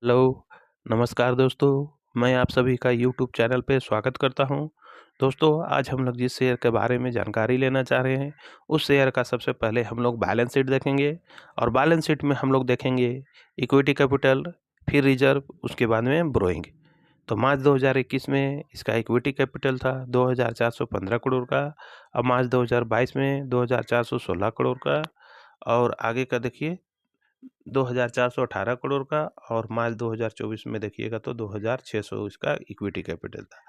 Hello, नमस्कार दोस्तों। मैं आप सभी का यूट्यूब चैनल पे स्वागत करता हूँ। दोस्तों, आज हम लोग जिस शेयर के बारे में जानकारी लेना चाह रहे हैं, उस शेयर का सबसे पहले हम लोग बैलेंस शीट देखेंगे और बैलेंस शीट में हम लोग देखेंगे इक्विटी कैपिटल, फिर रिजर्व, उसके बाद में बोरोइंग। तो मार्च 2021 में इसका इक्विटी कैपिटल था 2415 करोड़ का और मार्च 2022 में 2416 करोड़ का और आगे का देखिए 2418 करोड़ का और मार्च 2024 में देखिएगा तो 2600 इसका इक्विटी कैपिटल था।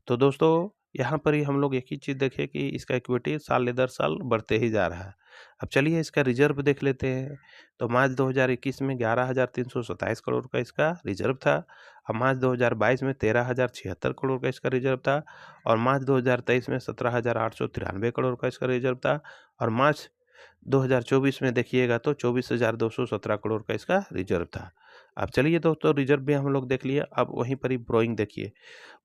तो दोस्तों यहाँ पर ही हम लोग एक ही चीज़ देखें कि इसका इक्विटी साल दर साल बढ़ते ही जा रहा है। अब चलिए इसका रिजर्व देख लेते हैं। तो मार्च 2021 में 11,327 करोड़ का इसका रिजर्व था और मार्च 2022 में 13,076 करोड़ का इसका रिजर्व था और मार्च 2023 में 17,893 करोड़ का इसका रिजर्व था और मार्च 2024 में देखिएगा तो 24,217 करोड़ का इसका रिजर्व था। अब चलिए दोस्तों रिजर्व भी हम लोग देख लिए, अब वहीं पर ही बोरोइंग देखिए।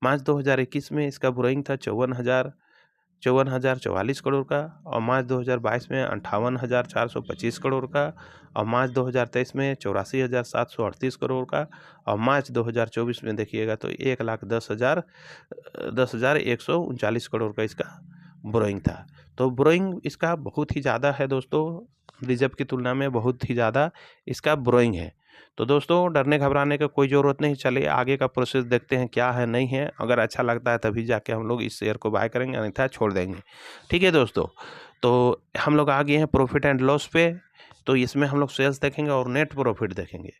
मार्च 2021 में इसका बोरोइंग था 54,044 करोड़ का और मार्च 2022 में 58,425 करोड़ का और मार्च 2023 में 84,738 करोड़ का और मार्च 2024 में देखिएगा तो 1,10,139 करोड़ का इसका बोरोइंग था। तो बोरोइंग इसका बहुत ही ज़्यादा है दोस्तों, रिजर्व की तुलना में बहुत ही ज़्यादा इसका बोरोइंग है। तो दोस्तों डरने घबराने का कोई ज़रूरत नहीं, चलिए आगे का प्रोसेस देखते हैं क्या है नहीं है। अगर अच्छा लगता है तभी जाके हम लोग इस शेयर को बाय करेंगे, अन्यथा छोड़ देंगे। ठीक है दोस्तों, तो हम लोग आ गए हैं प्रॉफिट एंड लॉस पे। तो इसमें हम लोग सेल्स देखेंगे और नेट प्रॉफिट देखेंगे।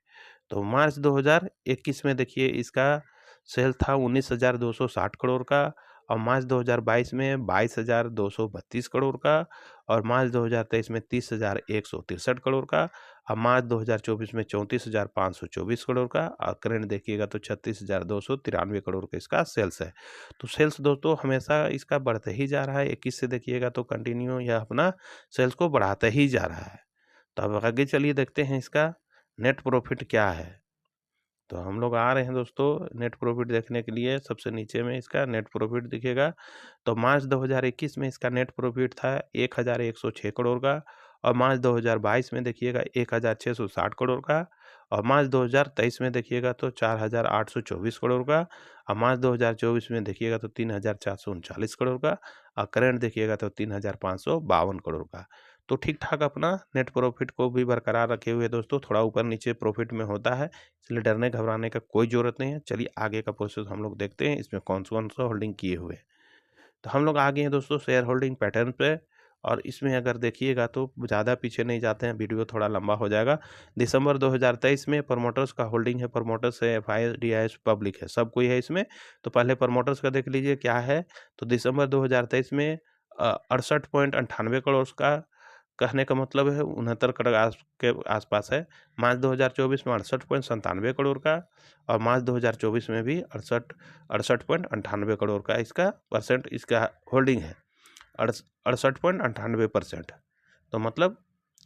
तो मार्च 2021 में देखिए इसका सेल था 19,260 करोड़ का और मार्च 2022 में 22,232 करोड़ का और मार्च 2023 में 30,163 करोड़ का और मार्च 2024 में 34,524 करोड़ का और करंट देखिएगा तो 36,293 करोड़ का इसका सेल्स है। तो सेल्स दोस्तों हमेशा इसका बढ़ते ही जा रहा है, 21 से देखिएगा तो कंटिन्यू यह अपना सेल्स को बढ़ाते ही जा रहा है। तो अब आगे चलिए देखते हैं इसका नेट प्रॉफिट क्या है। तो हम लोग आ रहे हैं दोस्तों नेट प्रॉफिट देखने के लिए। सबसे नीचे में इसका नेट प्रॉफिट दिखेगा। तो मार्च 2021 में इसका नेट प्रॉफिट था 1,106 करोड़ का और मार्च 2022 में देखिएगा 1,660 करोड़ का और मार्च 2023 में देखिएगा तो 4,824 करोड़ का और मार्च 2024 में देखिएगा तो 3,439 करोड़ का और करंट देखिएगा तो 3,552 करोड़ का। तो ठीक ठाक अपना नेट प्रॉफिट को भी बरकरार रखे हुए दोस्तों, थोड़ा ऊपर नीचे प्रॉफिट में होता है, इसलिए डरने घबराने का कोई ज़रूरत नहीं है। चलिए आगे का प्रोसेस हम लोग देखते हैं इसमें कौन सा होल्डिंग किए हुए हैं। तो हम लोग आ गए हैं दोस्तों शेयर होल्डिंग पैटर्न पे और इसमें अगर देखिएगा तो ज़्यादा पीछे नहीं जाते हैं, वीडियो थोड़ा लंबा हो जाएगा। दिसंबर 2023 में प्रमोटर्स का होल्डिंग है, प्रमोटर्स है, एफआईआई, डीआईएस, पब्लिक है, सब कोई है इसमें। तो पहले प्रमोटर्स का देख लीजिए क्या है। तो दिसंबर 2023 में 68.98 करोड़ का, कहने का मतलब है 69 करोड़ के आसपास है। मार्च 2024 में 68.97 करोड़ का और मार्च 2024 में भी 68.98 करोड़ का इसका परसेंट इसका होल्डिंग है। 68.98%। तो मतलब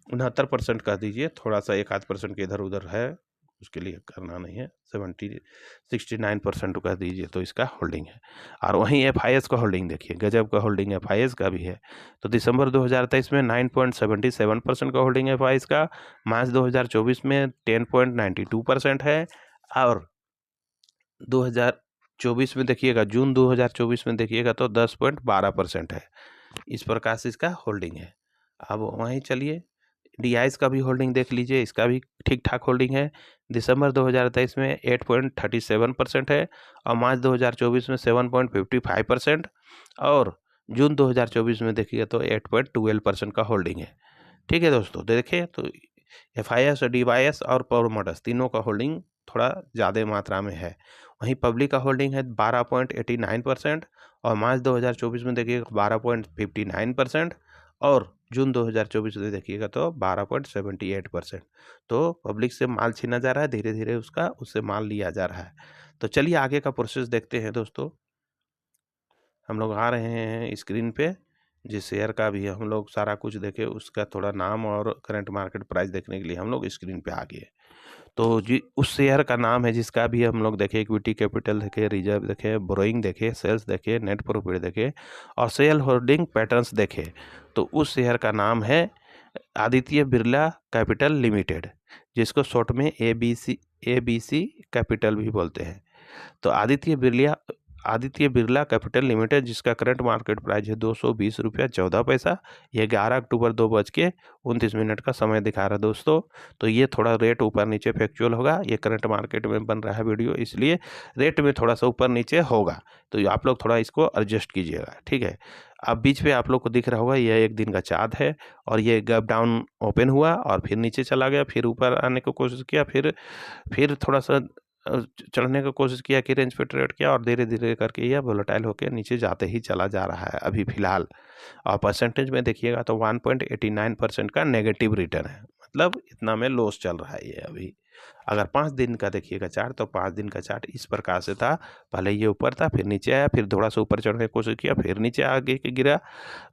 69% कह दीजिए, थोड़ा सा एक आध परसेंट के इधर उधर है, उसके लिए करना नहीं है। 69% कह दीजिए तो इसका होल्डिंग है। और वहीं एफआईएस का होल्डिंग देखिए, गजब का होल्डिंग एफआईएस का भी है। तो दिसंबर 2023 में 9.77% का होल्डिंग है एफआईएस का, मार्च 2024 में 10.92% है और 2024 में देखिएगा, जून 2024 में देखिएगा तो 10.12% है। इस प्रकार से इसका होल्डिंग है। अब वहीं चलिए डीआईएस का भी होल्डिंग देख लीजिए, इसका भी ठीक ठाक होल्डिंग है। दिसंबर 2023 में 8.37% है और मार्च 2024 में 7.55% और जून 2024 में देखिए तो 8.12% का होल्डिंग है। ठीक है दोस्तों, देखिए तो एफआईएस और डीवाईएस और प्रमोटर्स तीनों का होल्डिंग थोड़ा ज़्यादा मात्रा में है। वहीं पब्लिक का होल्डिंग है 12.89% और मार्च 2024 में देखिएगा 12.59% और जून 2024 में देखिएगा तो 12.78%। तो पब्लिक से माल छीना जा रहा है, धीरे धीरे उससे माल लिया जा रहा है। तो चलिए आगे का प्रोसेस देखते हैं दोस्तों। हम लोग आ रहे हैं स्क्रीन पे, जिस शेयर का भी हम लोग सारा कुछ देखे उसका थोड़ा नाम और करंट मार्केट प्राइस देखने के लिए हम लोग स्क्रीन पे आ गए। तो जी उस शेयर का नाम है जिसका भी हम लोग देखे, इक्विटी कैपिटल देखे, रिजर्व देखे, बोरोइंग देखे, सेल्स देखे, नेट प्रॉफिट देखे और शेयर होल्डिंग पैटर्न्स देखे। तो उस शेयर का नाम है आदित्य बिरला कैपिटल लिमिटेड, जिसको शॉर्ट में एबीसी कैपिटल भी बोलते हैं। तो आदित्य बिरला कैपिटल लिमिटेड, जिसका करंट मार्केट प्राइस है 220 रुपया 14 पैसा, ये 11 अक्टूबर 2:29 का समय दिखा रहा है दोस्तों। तो ये थोड़ा रेट ऊपर नीचे फैक्चुअल होगा, ये करंट मार्केट में बन रहा है वीडियो, इसलिए रेट में थोड़ा सा ऊपर नीचे होगा, तो आप लोग थोड़ा इसको एडजस्ट कीजिएगा, ठीक है। अब बीच में आप लोग को दिख रहा होगा यह एक दिन का चार्ट है, और ये गैप डाउन ओपन हुआ और फिर नीचे चला गया, फिर ऊपर आने की कोशिश किया, फिर थोड़ा सा चढ़ने की कोशिश किया कि रेंज पे ट्रेड किया, और धीरे धीरे करके यह वोलेटाइल होकर नीचे जाते ही चला जा रहा है अभी फिलहाल। और परसेंटेज में देखिएगा तो 1.89% का नेगेटिव रिटर्न है, मतलब इतना में लॉस चल रहा है ये अभी। अगर 5 दिन का देखिएगा चार्ट, तो 5 दिन का चार्ट इस प्रकार से था, पहले ये ऊपर था, फिर नीचे आया, फिर थोड़ा सा ऊपर चढ़ने की कोशिश किया, फिर नीचे आगे के गिरा,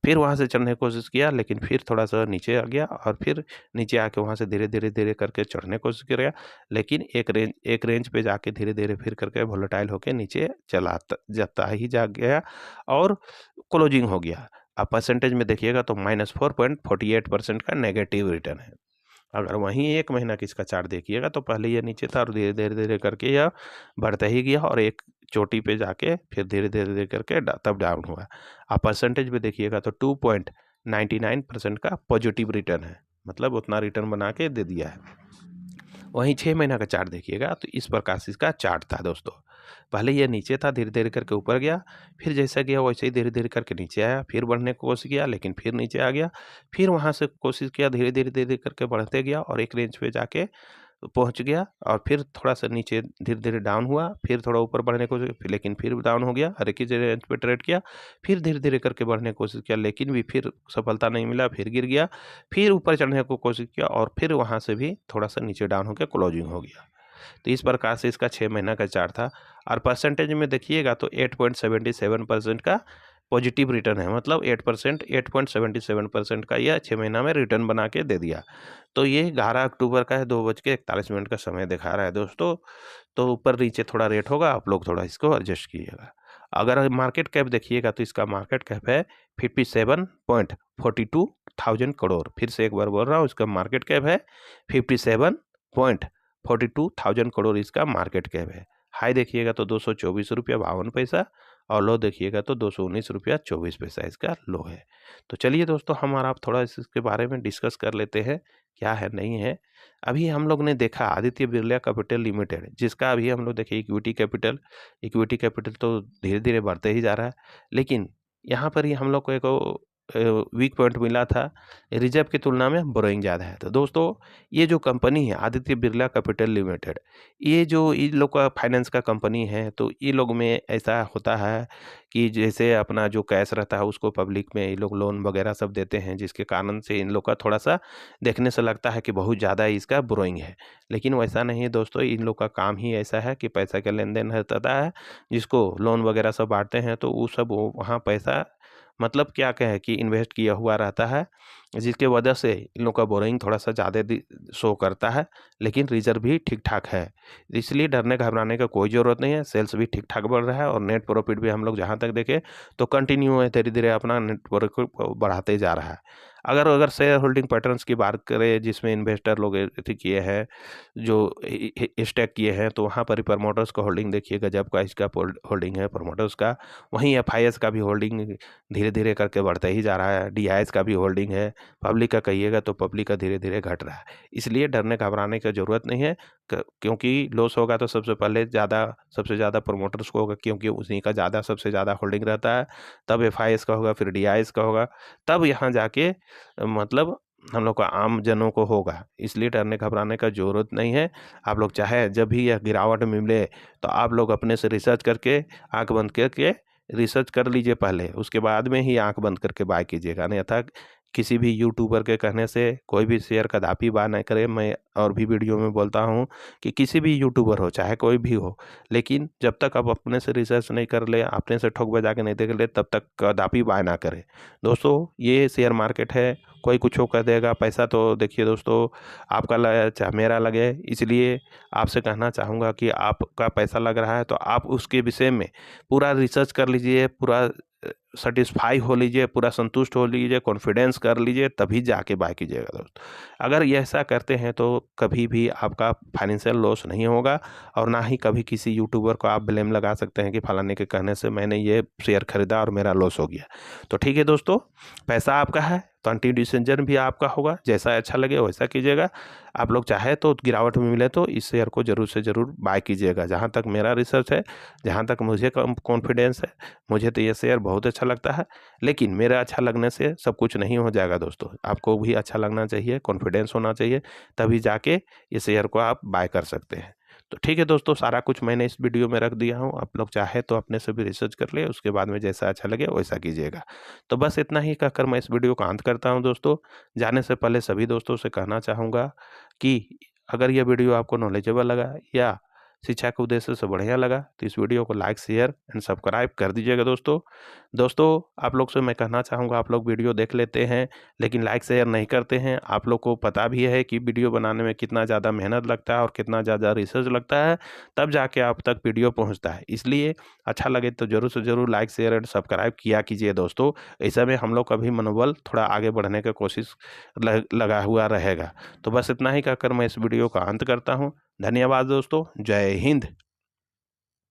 फिर वहाँ से चढ़ने की कोशिश किया, लेकिन फिर थोड़ा सा नीचे आ गया, और फिर नीचे आके वहाँ से धीरे धीरे धीरे करके चढ़ने की कोशिश किया, लेकिन एक रेंज पे जाके धीरे धीरे फिर करके वोलेटाइल होके नीचे चला जाता ही जा गया और क्लोजिंग हो गया। अब परसेंटेज में देखिएगा तो -4.48% का नेगेटिव रिटर्न है। अगर वहीं 1 महीना की इसका चार्ट देखिएगा तो पहले ये नीचे था और धीरे धीरे धीरे करके यह बढ़ता ही गया, और एक चोटी पे जाके फिर धीरे धीरे धीरे करके तब डाउन हुआ। आप परसेंटेज में देखिएगा तो 2.99% का पॉजिटिव रिटर्न है, मतलब उतना रिटर्न बना के दे दिया है। वहीं 6 महीना का चार्ट देखिएगा तो इस प्रकार से इसका चार्ट था दोस्तों। पहले ये नीचे था, धीरे धीरे करके ऊपर गया, फिर जैसा गया वैसे ही धीरे धीरे करके नीचे आया, फिर बढ़ने की कोशिश किया, लेकिन फिर नीचे आ गया, फिर वहाँ से कोशिश किया, धीरे धीरे धीरे करके बढ़ते गया और एक रेंज पे जाके पहुँच गया, और फिर थोड़ा सा नीचे धीरे धीरे डाउन हुआ, फिर थोड़ा ऊपर बढ़ने की कोशिश, लेकिन फिर डाउन हो गया, हर एक ही रेंज पे ट्रेड किया, फिर धीरे धीरे करके बढ़ने की कोशिश किया, लेकिन भी फिर सफलता नहीं मिला, फिर गिर गया, फिर ऊपर चढ़ने की कोशिश किया, और फिर वहाँ से भी थोड़ा सा नीचे डाउन होकर क्लोजिंग हो गया। तो इस प्रकार से इसका 6 महीना का चार्ट था, और परसेंटेज में देखिएगा तो 8.77% का पॉजिटिव रिटर्न है, मतलब 8.77% का यह 6 महीना में रिटर्न बना के दे दिया। तो ये 11 अक्टूबर का है, 2:41 का समय दिखा रहा है दोस्तों। तो ऊपर नीचे थोड़ा रेट होगा, आप लोग थोड़ा इसको एडजस्ट कीजिएगा। अगर मार्केट कैप देखिएगा तो इसका मार्केट कैप है 57.42 थाउजेंड करोड़। फिर से एक बार बोल रहा हूँ, इसका मार्केट कैप है 57.42 थाउजेंड करोड़, इसका मार्केट कैप है। हाई देखिएगा तो 224 रुपया 52 पैसा, और लो देखिएगा तो 219 रुपया 24 पैसा इसका लो है। तो चलिए दोस्तों, हम और आप थोड़ा इसके बारे में डिस्कस कर लेते हैं, क्या है नहीं है। अभी हम लोग ने देखा आदित्य बिरला कैपिटल लिमिटेड, जिसका अभी हम लोग देखे इक्विटी कैपिटल तो धीरे धीरे बढ़ते ही जा रहा है, लेकिन यहाँ पर ही हम लोग को एक वीक पॉइंट मिला था, रिजर्व की तुलना में बोरोइंग ज़्यादा है। तो दोस्तों, ये जो कंपनी है आदित्य बिरला कैपिटल लिमिटेड, ये जो इन लोग का फाइनेंस का कंपनी है, तो ये लोग में ऐसा होता है कि जैसे अपना जो कैश रहता है उसको पब्लिक में ये लोग लोन वगैरह सब देते हैं, जिसके कारण से इन लोग का थोड़ा सा देखने से लगता है कि बहुत ज़्यादा इसका बोरोइंग है, लेकिन वैसा नहीं है दोस्तों। इन लोग का काम ही ऐसा है कि पैसा का लेन देन रहता है, जिसको लोन वगैरह सब बांटते हैं, तो वो सब वहाँ पैसा मतलब क्या कहें कि इन्वेस्ट किया हुआ रहता है, जिसके वजह से इन लोग का बोरिंग थोड़ा सा ज़्यादा शो करता है, लेकिन रिजर्व भी ठीक ठाक है, इसलिए डरने घबराने का कोई ज़रूरत नहीं है। सेल्स भी ठीक ठाक बढ़ रहा है, और नेट प्रॉफिट भी हम लोग जहाँ तक देखें तो कंटिन्यू है, धीरे धीरे अपना नेट प्रॉफिट बढ़ाते जा रहा है। अगर शेयर होल्डिंग पैटर्न्स की बात करें, जिसमें इन्वेस्टर लोग किए हैं, जो स्टेक किए हैं, तो वहाँ पर प्रमोटर्स का होल्डिंग देखिए गजब का इसका होल्डिंग है प्रमोटर्स का। वहीं एफआईएस का भी होल्डिंग धीरे धीरे करके बढ़ता ही जा रहा है, डीआईएस का भी होल्डिंग है, पब्लिक का कहिएगा तो पब्लिक का धीरे धीरे घट रहा है। इसलिए डरने घबराने की ज़रूरत नहीं है, क्योंकि लॉस होगा तो सबसे ज़्यादा प्रमोटर्स को होगा, क्योंकि उसी का सबसे ज़्यादा होल्डिंग रहता है। तब एफआईएस का होगा, फिर डीआईएस का होगा, तब यहाँ जाके मतलब हम लोग का आम जनों को होगा। इसलिए डरने घबराने का ज़रूरत नहीं है। आप लोग चाहे जब भी यह गिरावट मिले तो आप लोग अपने से रिसर्च करके, आंख बंद करके रिसर्च कर लीजिए पहले, उसके बाद में ही आंख बंद करके बाय कीजिएगा। अन्यथा किसी भी यूट्यूबर के कहने से कोई भी शेयर कदापि बाय ना करें। मैं और भी वीडियो में बोलता हूं कि किसी भी यूट्यूबर हो, चाहे कोई भी हो, लेकिन जब तक आप अपने से रिसर्च नहीं कर ले, अपने से ठोक बजा के नहीं देख ले, तब तक कदापि बाय ना करें। दोस्तों, ये शेयर मार्केट है, कोई कुछ कर देगा। पैसा तो देखिए दोस्तों, आपका लगे चाहे मेरा लगे, इसलिए आपसे कहना चाहूँगा कि आपका पैसा लग रहा है तो आप उसके विषय में पूरा रिसर्च कर लीजिए, पूरा सेटिस्फाई हो लीजिए, पूरा संतुष्ट हो लीजिए, कॉन्फिडेंस कर लीजिए, तभी जाके बाय कीजिएगा दोस्त। अगर ये ऐसा करते हैं तो कभी भी आपका फाइनेंशियल लॉस नहीं होगा, और ना ही कभी किसी यूट्यूबर को आप ब्लेम लगा सकते हैं कि फलाने के कहने से मैंने ये शेयर खरीदा और मेरा लॉस हो गया। तो ठीक है दोस्तों, पैसा आपका है तो अंतिम डिसीजन भी आपका होगा, जैसा अच्छा लगे वैसा कीजिएगा। आप लोग चाहे तो गिरावट में मिले तो इस शेयर को ज़रूर से ज़रूर बाय कीजिएगा। जहाँ तक मेरा रिसर्च है, जहाँ तक मुझे कॉन्फिडेंस है, मुझे तो ये शेयर बहुत अच्छा लगता है। लेकिन मेरा अच्छा लगने से सब कुछ नहीं हो जाएगा दोस्तों, आपको भी अच्छा लगना चाहिए, कॉन्फिडेंस होना चाहिए, तभी जाके ये शेयर को आप बाय कर सकते हैं। तो ठीक है दोस्तों, सारा कुछ मैंने इस वीडियो में रख दिया हूँ, आप लोग चाहे तो अपने से भी रिसर्च कर ले, उसके बाद में जैसा अच्छा लगे वैसा कीजिएगा। तो बस इतना ही कहकर मैं इस वीडियो का अंत करता हूँ दोस्तों। जाने से पहले सभी दोस्तों से कहना चाहूँगा कि अगर ये वीडियो आपको नॉलेजेबल लगा या शिक्षा के उद्देश्य से बढ़िया लगा तो इस वीडियो को लाइक, शेयर एंड सब्सक्राइब कर दीजिएगा दोस्तों। दोस्तों, आप लोग से मैं कहना चाहूँगा, आप लोग वीडियो देख लेते हैं लेकिन लाइक शेयर नहीं करते हैं। आप लोग को पता भी है कि वीडियो बनाने में कितना ज़्यादा मेहनत लगता है और कितना ज़्यादा रिसर्च लगता है, तब जाके आप तक वीडियो पहुँचता है। इसलिए अच्छा लगे तो ज़रूर से ज़रूर लाइक, शेयर एंड सब्सक्राइब किया कीजिए दोस्तों। ऐसे में हम लोग का भी मनोबल थोड़ा आगे बढ़ने की कोशिश लगा हुआ रहेगा। तो बस इतना ही कहकर मैं इस वीडियो का अंत करता हूँ। धन्यवाद दोस्तों, जय हिंद।